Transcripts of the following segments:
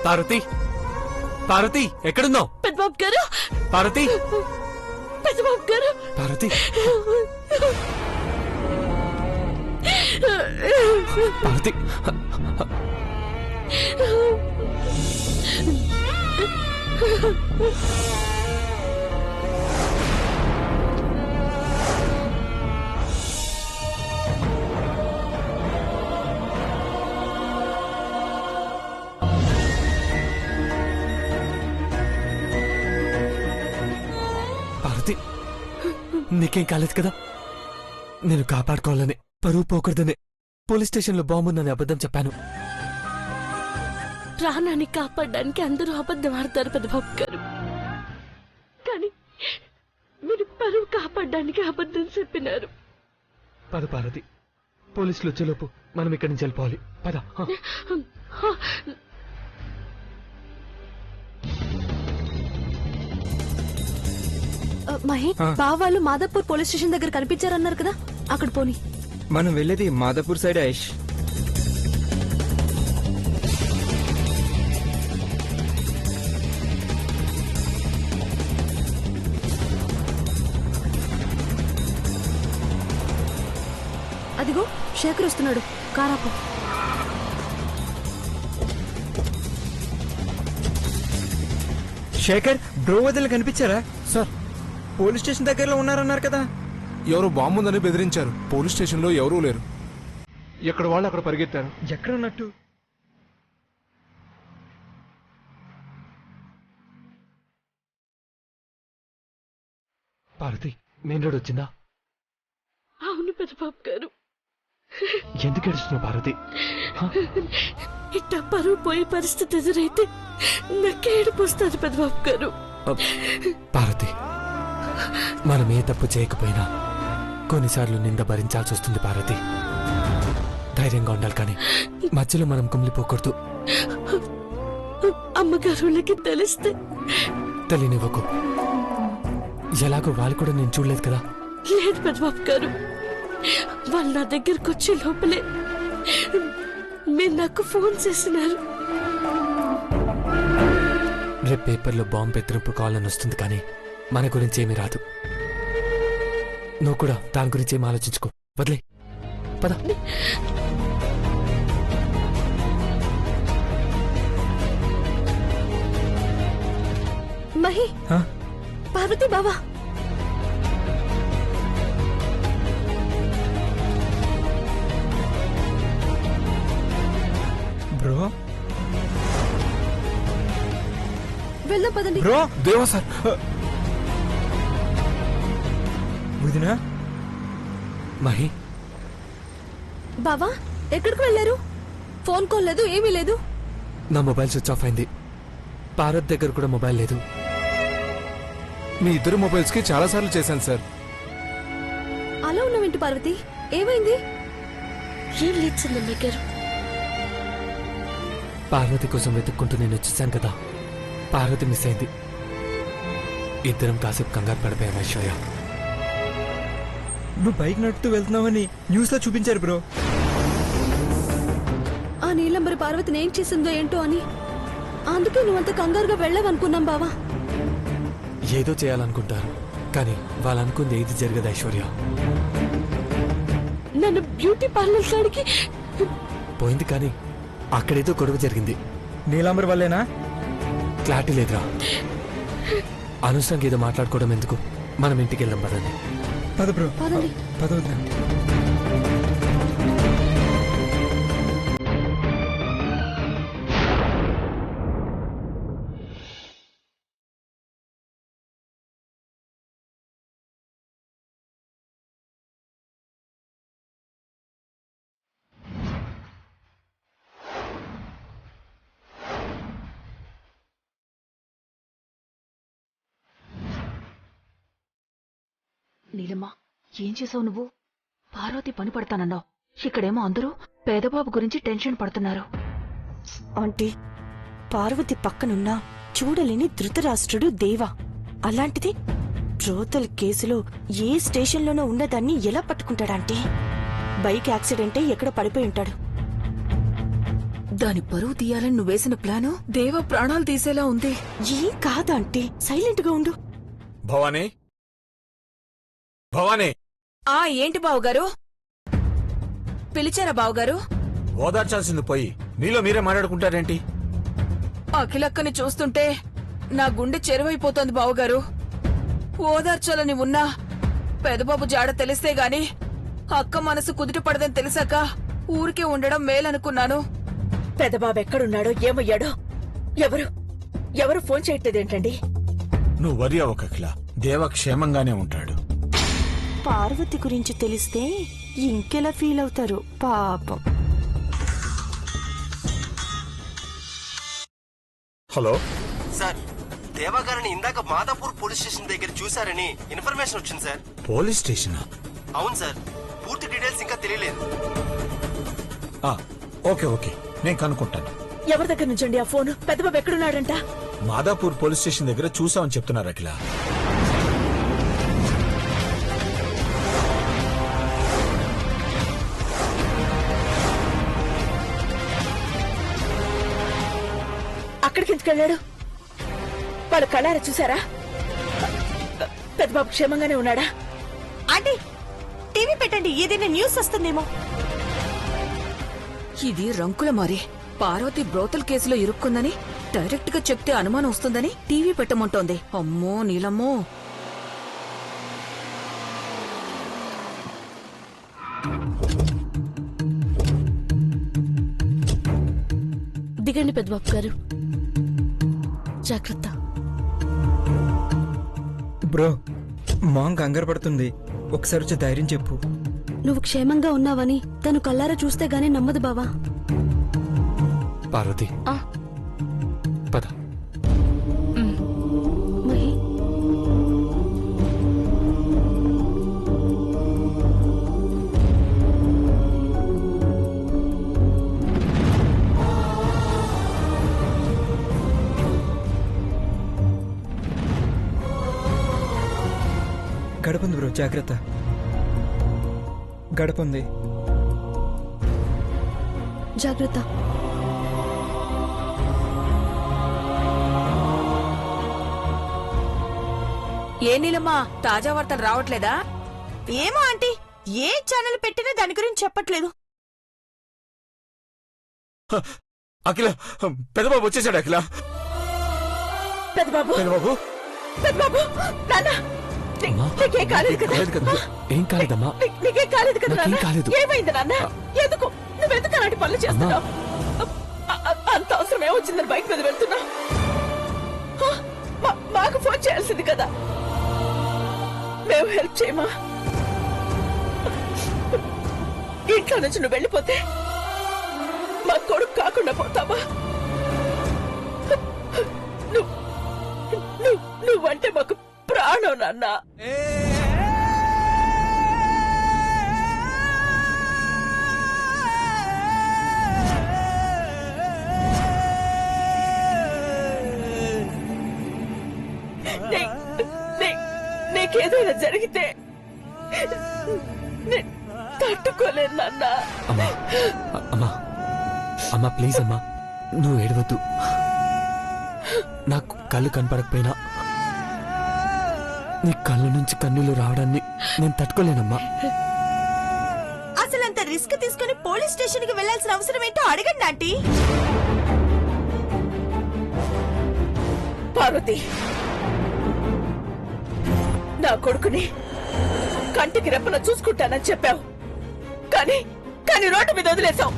పార్వతి, పార్వతి ఎక్కడున్నావు? పెద్దబాబు గారు, పార్వతి, పెద్దబాబు గారు, పార్వతి, పార్వతి. పార్వతి, నీకేం కాలేదు కదా? నేను కాపాడుకోవాలని, పరువు పోకూడదనే పోలీస్ స్టేషన్లో బాంబుందని అబద్ధం చెప్పాను. ప్రాణాన్ని కాపాడడానికి అందరూ అబద్ధం ఆడతారు పెద్దబాబు గారు, కానీ మీరు పరువు కాపాడడానికి అబద్ధం చెప్పినారు. పద పార్వతి, పోలీసులు వచ్చేలోపు మనం ఇక్కడి నుంచి వెళ్ళిపోవాలి. పద. మహేష్, బావాళ్ళు మాధవ్పూర్ పోలీస్ స్టేషన్ దగ్గర కనిపించారన్నారు కదా, అక్కడ పోని. మనం వెళ్ళేది మాధవపూర్ సైడ్ ఐష్. అదిగో శేఖర్ వస్తున్నాడు, కారాపు. శేఖర్, బ్రో వదిలి కనిపించారా? సార్, పోలీస్ స్టేషన్ దగ్గరలో ఉన్నారన్నారు కదా. ఎవరో బాంబు ఉందని బెదిరించారు. పోలీస్ స్టేషన్ లో ఎవరూ లేరు. ఎక్కడ వాళ్ళు అక్కడ పరిగెత్తారు. ఎక్కడ ఉన్నట్టు? పార్వతి, మెయిన్ రోడ్ వచ్చిందా? అవును పెద్దబాబు గారు. ఎందుకు ఏడుస్తున్నావు పార్వతి? ఇట్ట పరువు పోయే పరిస్థితి ఎదురైతే నాకే ఏడుపు వస్తుంది పెద్దబాబు గారు. పార్వతి, మనం ఏ తప్పు చేయకపోయినా కొన్నిసార్లు నింద భరించాల్సి వస్తుంది పార్వతి. ధైర్యంగా ఉండాలి, కానీ మధ్యలో మనం కుమిలిపోకూడదు. అమ్మగారులకి తెలిస్తే తెలియనివ్వకు. ఎలాగో వాళ్ళు కూడా నేను చూడలేదు కదా. లేదు పెద్దబాబు గారు, వాళ్ళు నా దగ్గరకు వచ్చే లోపలే మీరు నాకు ఫోన్ చేసినారు. రేపు పేపర్లో బాంబు బెదిరింపు కావాలని వస్తుంది, కానీ మన గురించి ఏమీ రాదు. నువ్వు కూడా దాని గురించి ఏం ఆలోచించుకో. వదిలే, పద. మహి, పార్వతి బావా. బ్రో, వెళ్దాం పదండి. బ్రో, దేవా సార్, వదినా. మహి, బావా ఎక్కడికి వెళ్ళారు? ఫోన్ కాల్ లేదు, ఏమీ లేదు. నా మొబైల్ స్విచ్ ఆఫ్ అయింది. పార్వతి దగ్గర కూడా మొబైల్ లేదు. మీ ఇద్దరు మొబైల్స్ కి చాలా సార్లు చేశాను సార్. అలా ఉన్నావేంటి పార్వతి, ఏమైంది? ఏం లేదు చందమ్మ గారు. పార్వతి కోసం వెతుక్కుంటూ నేను వచ్చేసాను కదా. పార్వతి మిస్ అయింది. ఇద్దరం కాసేపు కంగారు పడిపోయాం ఐశ్వర్య. నువ్వు బైక్ నడుపుతూ వెళ్తున్నావని న్యూస్ లో చూపించారు బ్రో. ఆ నీలంబరి పార్వతిని ఏం చేసిందో ఏంటో అని, అందుకే నువ్వంత కంగారుగా వెళ్ళావనుకున్నాం బావా. ఏదో చేయాలనుకుంటారు, కానీ వాళ్ళు అనుకుంది ఏది జరగదు ఐశ్వర్య. నన్ను బ్యూటీ పార్లర్ కాడికి పోయింది, కానీ అక్కడేదో గొడవ జరిగింది. నీలాంబర్ వల్లేనా? క్లారిటీ లేదురా. అనవసరంగా ఏదో మాట్లాడుకోవడం ఎందుకు, మనం ఇంటికి వెళ్దాం పదండి. పద బ్రో, పదండి. పద వదినా. నీలమ్మా, ఏం చేసావు నువ్వు? పార్వతి పని పడతానన్నావు, ఇక్కడేమో అందరూ పేదబాబు గురించి టెన్షన్ పడుతున్నారు. ఆంటీ, పార్వతి పక్కనున్నా చూడలేని ధృతరాష్ట్రుడు దేవా. అలాంటిది బ్రోతల్ కేసులో ఏ స్టేషన్లోనో ఉన్నదాన్ని ఎలా పట్టుకుంటాడంటే? బైక్ యాక్సిడెంటే ఎక్కడ పడిపోయి ఉంటాడు. దాని పరువు తీయాలని నువ్వేసిన ప్లాను దేవ ప్రాణాలు తీసేలా ఉంది. ఏం కాదు ఆంటీ, సైలెంట్ గా ఉండు. భవానీ భవానీ ఆ ఏంటి బావుగారు? పిలిచారా బావుగారు? ఓదార్చాల్సింది పోయి మీలో మీరే మాట్లాడుకుంటారేంటి? అఖిలక్కని చూస్తుంటే నా గుండె చెరువైపోతోంది బావుగారు. ఓదార్చాలని ఉన్నా పెదబాబు జాడ తెలిస్తే గాని అక్క మనసు కుదుట పడదని తెలిసాక ఊరికే ఉండడం మేలనుకున్నాను. పెదబాబు ఎక్కడున్నాడో ఏమయ్యాడో ఎవరు ఫోన్ చేయట్లేదేంటండి? నువ్వు వరి అవ్వకు అఖిల, దేవ క్షేమంగానే ఉంటాడు. పార్వతి గురించి తెలిస్తే ఇంకెలా ఫీల్ అవుతారు పాపం. హలో సార్, దేవాగారిని ఇందాక మాదాపూర్ పోలీస్ స్టేషన్ దగ్గర చూశారని ఇన్ఫర్మేషన్ వచ్చింది సార్. పోలీస్ స్టేషనా? అవును సార్, పూర్తి డీటెయిల్స్ ఇంకా తెలియలేదు. ఓకే ఓకే, నేను కనుక్కుంటాను. ఎవరి దగ్గర నుంచండి ఆ ఫోన్? పెద్దబాబు ఎక్కడున్నాడంట? మాదాపూర్ పోలీస్ స్టేషన్ దగ్గర చూసామని చెప్తున్నారు అఖిల. అక్కడికి ఎందుకు వెళ్ళాడు? వాళ్ళు కళ్ళారా చూసారా? పెద్దబాబు క్షేమంగానే ఉన్నాడా? ఆంటీ, టీవీ పెట్టండి, ఏదైనా న్యూస్ వస్తుందేమో. ఇది రంకుల మారి పార్వతి బ్రోతల్ కేసులో ఇరుక్కుందని డైరెక్ట్ గా చెప్తే అనుమానం వస్తుందని టీవీ పెట్టమంటోంది. అమ్మో నీలమ్మో. దిగండి పెద్దబాబు గారు, జాగ్రత్త. బ్రో, మాంగ్ కంగారు పడుతుంది, ఒకసారి వచ్చి ధైర్యం చెప్పు. నువ్వు క్షేమంగా ఉన్నావని తను కల్లారా చూస్తే గానీ నమ్మదు బావా. పార్వతి పద. మహి, గడపంది బ్రో, జాగ్రత్త. గడపంది, జాగ్రత్త. ఏ నీలమ్మా, తాజా వార్తలు రావట్లేదా? ఏమో ఆంటీ, ఏ ఛానల్ పెట్టినా దాని గురించి చెప్పట్లేదు. అఖిల, పెద్దబాబు వచ్చేసాడు. అఖిల, పెద్దబాబు, పెద్దబాబు, పెద్దబాబు, నాన్న, అమ్మా, నీకేం కాలేదు కదా? కాలేదు కదా? ఏం కాలేదమ్మా, నీకేం కాలేదు కదా? నాకేం నాన్న? కాలేదు. ఏమైంది నాన్న? ఎందుకు నువ్వెందుకు అలాంటి పనులు చేస్తున్నావు? అంత అవసరమే వచ్చిందని బైక్ మీద వెళ్తున్నా. మాకు ఫోన్ చేయాల్సింది కదా, మేము హెల్ప్ చేయమా? ఇంట్లో నుంచి నువ్వు వెళ్ళిపోతే మా కొడుకు కాకుండా పోతామా? నువ్వంటే మాకు ప్రాణం నాన్న. నీకేదైనా జరిగితే తట్టుకోలేదు నాన్న. అమ్మా అమ్మా అమ్మా, ప్లీజ్ అమ్మా, నువ్వు ఏడవద్దు. నాకు కళ్ళు కనపడకపోయినా నీ కళ్ళ నుంచి కన్నీళ్లు రావడాన్ని నేను తట్టుకోలేనమ్మా. అసలంత రిస్క్ తీసుకుని పోలీస్ స్టేషన్ కి వెళ్లాల్సిన అవసరం ఏంటో అడగండి ఆంటీ. పార్వతి, నా కొడుకుని కంటికి రెప్పన చూసుకుంటానని చెప్పావు, కానీ రోడ్డు మీద వదిలేశావు.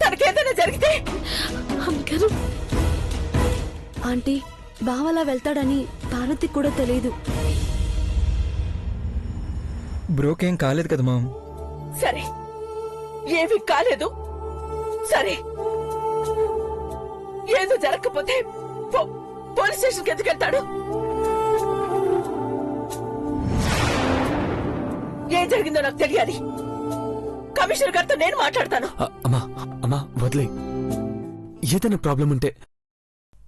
తనకేదైనా జరిగితే? అమ్మగారు, ఆంటీ, బావలా వెళ్తాడని పార్వతికి కూడా తెలియదు. బ్రోకేం కాలేదు కదా మామ్? సరే, ఏమీ కాలేదు. సరే, ఏదో జరగకపోతే పోలీస్ స్టేషన్కి ఎందుకు వెళ్తాడు? ఏం జరిగిందో నాకు తెలియాలి. కమిషనర్ గారితో నేను మాట్లాడతాను. అమ్మా అమ్మా, వదిలే. ఏదైనా ప్రాబ్లం ఉంటే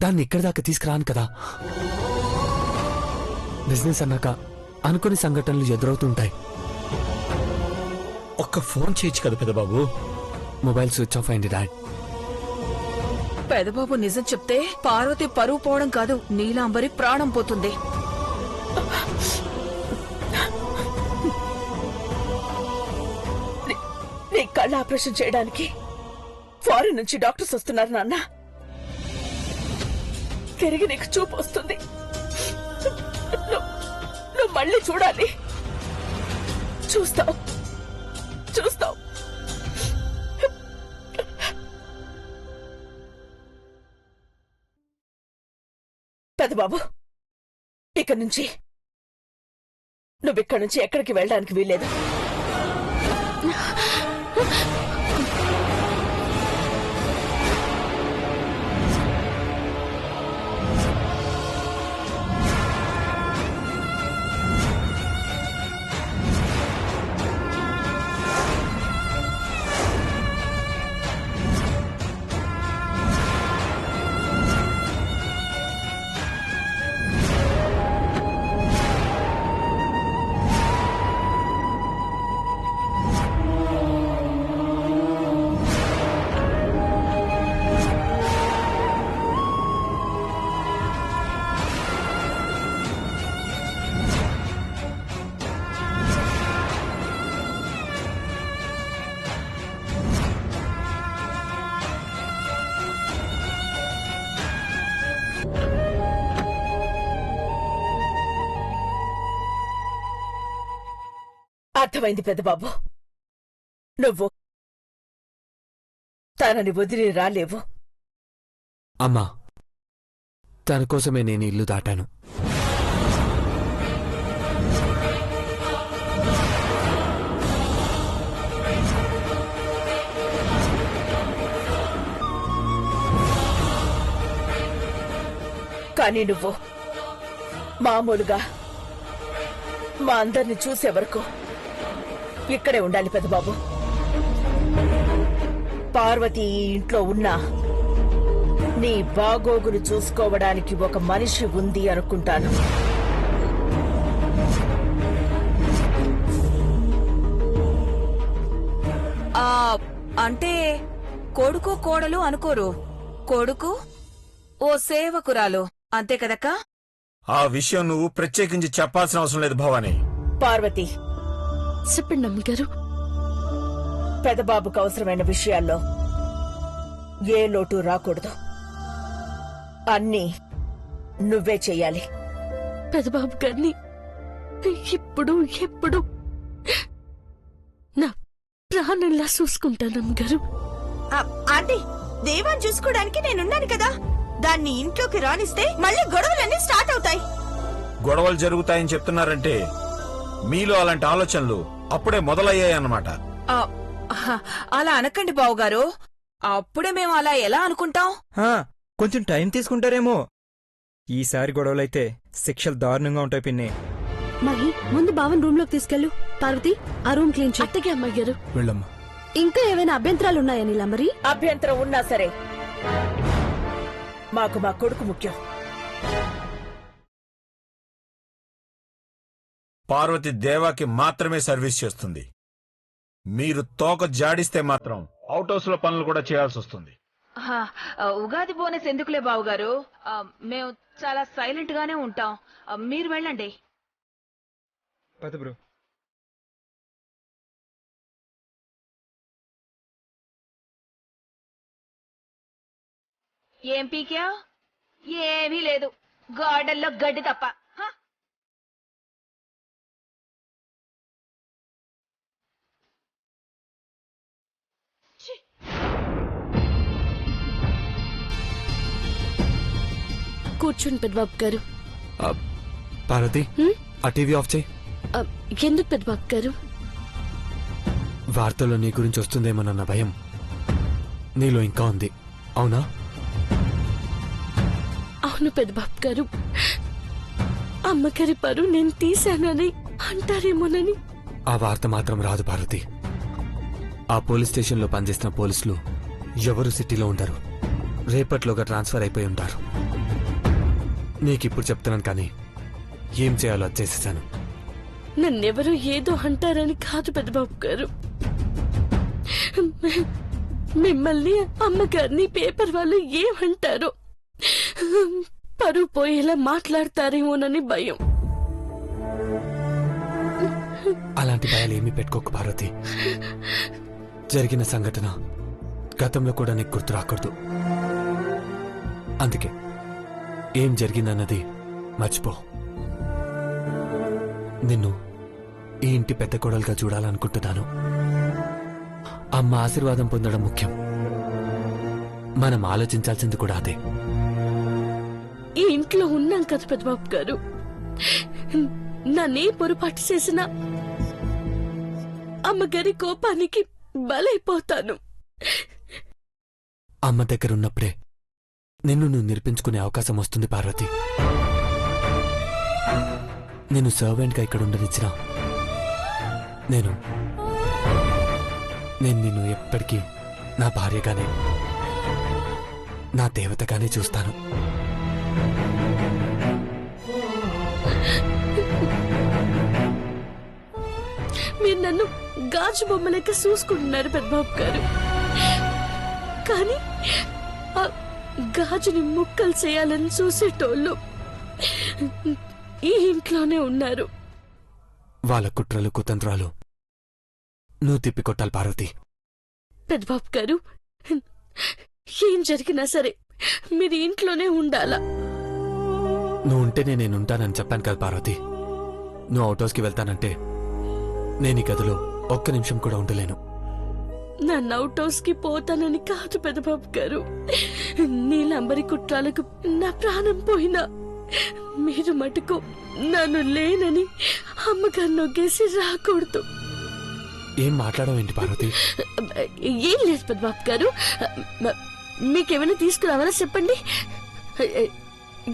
దాన్ని ఇక్కడి దాకా తీసుకురాను కదా. బిజినెస్ అన్నాక అనుకోని సంఘటనలు ఎదురవుతుంటాయి. ఒక్క ఫోన్ చేయొచ్చు కదా పెద్దబాబు. మొబైల్ స్విచ్ ఆఫ్ అయింది డాడ్. పెదబాబు నిజం చెప్తే పార్వతి పరువు పోవడం కాదు, నీలాంబరి ప్రాణం పోతుంది. నీ కళ్ళ ఆపరేషన్ చేయడానికి ఫారిన్ నుంచి డాక్టర్స్ వస్తున్నారు నాన్న. తిరిగి నీకు చూపు వస్తుంది. నువ్వు మళ్ళీ చూడాలి. చూస్తావు. పెద్దబాబు, ఇక నుంచి నువ్విక్కడి నుంచి ఎక్కడికి వెళ్ళడానికి వీల్లేదు. అర్థమైంది పెద్దబాబు. నువ్వు తనని వదిలి రాలేవు. అమ్మా, తన కోసమే నేను ఇల్లు దాటాను. కానీ నువ్వు మామూలుగా మా అందరిని చూసే వరకు ఇక్కడే ఉండాలి పెద్దబాబు. పార్వతి ఈ ఇంట్లో ఉన్నా నీ బాగోగులు చూసుకోవడానికి ఒక మనిషి ఉంది అనుకుంటాను. అంటే కొడుకు కోడలు అనుకోరు, కొడుకు ఓ సేవకురాలు, అంతే కదక్కా? ఆ విషయం నువ్వు ప్రత్యేకించి చెప్పాల్సిన అవసరం లేదు భవానీ. పార్వతి, చెప్పండి అమ్మగారు. పెదబాబుకు అవసరమైన విషయాల్లో ఏ లోటు రాకూడదు. అన్నీ నువ్వే చెయ్యాలి. పెదబాబు గారిని ఇప్పుడు ఎప్పుడు నా ప్రాణంలా చూసుకుంటానమ్మగారు. ఆంటీ, దేవాన్ని చూసుకోవడానికి నేనున్నాను కదా. దాన్ని ఇంట్లోకి రానిస్తే మళ్ళీ గొడవలన్నీ స్టార్ట్ అవుతాయి. గొడవలు జరుగుతాయని చెప్తున్నారంటే మీలో అలాంటి ఆలోచనలు అప్పుడే మొదలయ్యాయన్నమాట. అలా అనకండి బావుగారు. అప్పుడే మేము అలా ఎలా అనుకుంటాం? కొంచెం టైం తీసుకుంటారేమో. ఈసారి గొడవలైతే శిక్షలు దారుణంగా ఉంటాయి పిన్ని. మరి ముందు బావన్ రూమ్ లోకి తీసుకెళ్ళు. పార్వతి, ఆ రూమ్ క్లీన్ చేయి. అత్తగే అమ్మగారు. వెళ్ళమ్మా. ఇంకా ఏమైనా అభ్యంతరాలు ఉన్నాయా నీలాంబరి? అభ్యంతరం ఉన్నా సరే మాకు మా కొడుకు ముఖ్యం. పార్వతి దేవాకి మాత్రమే సర్వీస్ చేస్తుంది. మీరు తోక జాడిస్తే మాత్రం అవుట్ హౌస్ లో పనులు కూడా చేయాల్సి వస్తుంది. ఉగాది బోనస్ ఎందుకులే బావుగారు, మేము చాలా సైలెంట్ గానే ఉంటాం. మీరు వెళ్ళండి. బ్రో, ఏం పీకా? ఏమీ లేదు, గార్డెన్లో గడ్డి తప్ప. కూర్చోండి పెద్దబాబు గారు. పార్వతి, ఆ టీవీ ఆఫ్ చేయి. ఎందుకు పెద్దబాబు గారు? వార్తల్లో నీ గురించి వస్తుందేమోనన్న భయం నీలో ఇంకా ఉంది, అవునా? అవును పెద్దబాబు గారు. అమ్మగారి పరువు నేను తీశానని అంటారేమోనని. ఆ వార్త మాత్రం రాదు పార్వతి. ఆ పోలీస్ స్టేషన్లో పనిచేస్తున్న పోలీసులు ఎవరు సిటీలో ఉండరు. రేపట్లోగా ట్రాన్స్ఫర్ అయిపోయి ఉంటారు. నీకిప్పుడు చెప్తున్నాను, కానీ ఏం చేయాలో అది చేసేసాను. నన్నెవరూ ఏదో అంటారని కాదు పెద్దబాబు గారు. మిమ్మల్ని అమ్మగారిని పేపర్ వాళ్ళు ఏమంటారో, పరువు పోయేలా మాట్లాడతారేమోనని భయం. అలాంటి భయాలు ఏమీ పెట్టుకోకు పార్వతి. జరిగిన సంఘటన గతంలో కూడా నీకు గుర్తు రాకూడదు. అందుకే ఏం జరిగిందన్నది మర్చిపో. నిన్ను ఈ ఇంటి పెద్ద కోడలుగా చూడాలనుకుంటున్నాను. అమ్మ ఆశీర్వాదం పొందడం ముఖ్యం. మనం ఆలోచించాల్సింది కూడా అదే. ఈ ఇంట్లో ఉన్నాం కదా పెద్దబాబు గారు, నన్నే పొరపాటు చేసిన అమ్మగారి కోపానికి బలైపోతాను. అమ్మ దగ్గరున్నప్పుడే నిన్ను నువ్వు నిరూపించుకునే అవకాశం వస్తుంది పార్వతి. నేను సర్వెంట్గా ఇక్కడ ఉండనిచ్చినా నేను నిన్ను ఎప్పటికీ నా భార్యగానే, నా దేవతగానే చూస్తాను. మీరు నన్ను గాజు బొమ్మ లెక్క చూసుకుంటున్నారు పెద్దబాబు గారు, కానీ ఆ గాజుని ముక్కలు చేయాలని చూసేటోళ్ళు ఈ ఇంట్లోనే ఉన్నారు. వాళ్ళ కుట్రలు కుతంత్రాలు నువ్వు తిప్పికొట్టాలి పార్వతి. పెద్దబాబు గారు, ఏం జరిగినా సరే మీరు ఇంట్లోనే ఉండాలా. నువ్వు ఉంటేనే నేనుంటానని చెప్పాను కదా పార్వతి. నువ్వు అవుట్ హౌస్కి వెళ్తానంటే నేను ఈ గదిలో ఒక్క నిమిషం కూడా ఉండలేను. నన్ను అవుట్ హౌస్ కి పోతానని కాదు పెద్దబాబు గారు, నీలంబరి కుట్రాలకు నా ప్రాణం పోయినా మీరు మటుకు నన్ను లేనని అమ్మగారు నొగ్గేసి రాకూడదు. ఏం మాట్లాడవేంటి పార్వతి? ఏం లేదు పెద్దబాబు గారు, మీకేమైనా తీసుకురావాలా చెప్పండి.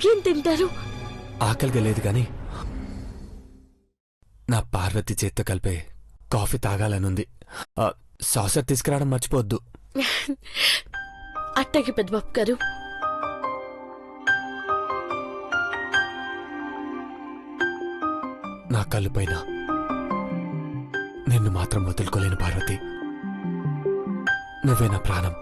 ఏం తింటారు? ఆకలిగా లేదు గాని నా పార్వతి చేత్తో కలిపే కాఫీ తాగాలనుంది. సాసర్ తీసుకురావడం మర్చిపోవద్దు. అట్టకి పెద్దబాబు గారు. నా కళ్ళు పైన నిన్ను మాత్రం వదులుకోలేను పార్వతి. నువ్వే నా ప్రాణం.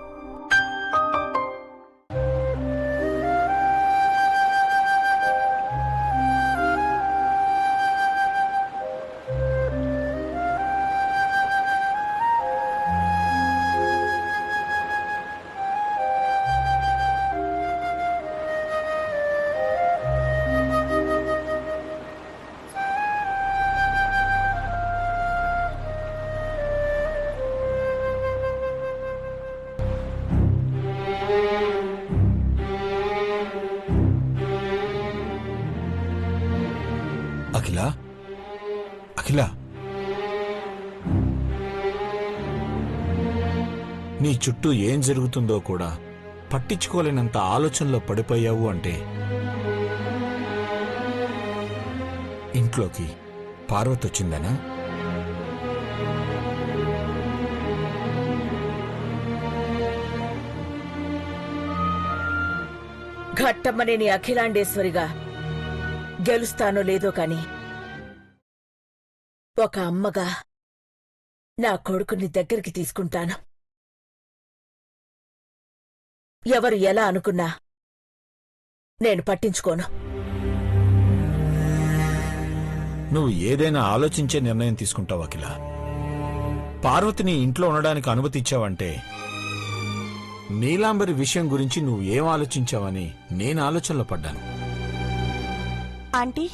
అఖిల, అఖిల, నీ చుట్టూ ఏం జరుగుతుందో కూడా పట్టించుకోలేనంత ఆలోచనలో పడిపోయావు అంటే ఇంట్లోకి పార్వతి వచ్చిందనా? ఘట్టమనేని అఖిలాండేశ్వరిగా గెలుస్తానో లేదో కాని ఒక అమ్మగా నా కొడుకుని దగ్గరికి తీసుకుంటాను. ఎవరు ఎలా అనుకున్నా నేను పట్టించుకోను. నువ్వు ఏదైనా ఆలోచించే నిర్ణయం తీసుకుంటావు అఖిల. పార్వతిని ఇంట్లో ఉండడానికి అనుమతి ఇచ్చావంటే నీలాంబరి విషయం గురించి నువ్వు ఏం ఆలోచించావని నేను ఆలోచనలో పడ్డాను. ఆంటీ,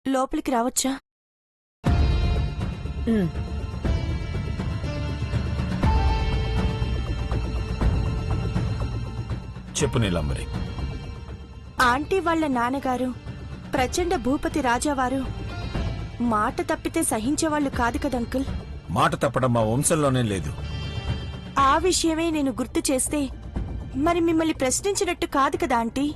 లోపలికి రావచ్చా? చెప్పు నీలాంబరి. ఆంటీ వాళ్ళ నాన్నగారు ప్రచండ భూపతి రాజావారు మాట తప్పితే సహించేవాళ్లు కాదు కదా అంకుల్. మాట తప్పడం మా వంశంలోనే లేదు. ఆ విషయమే నేను గుర్తు చేస్తే మరి మిమ్మల్ని ప్రశ్నించినట్టు కాదు కదా ఆంటీ.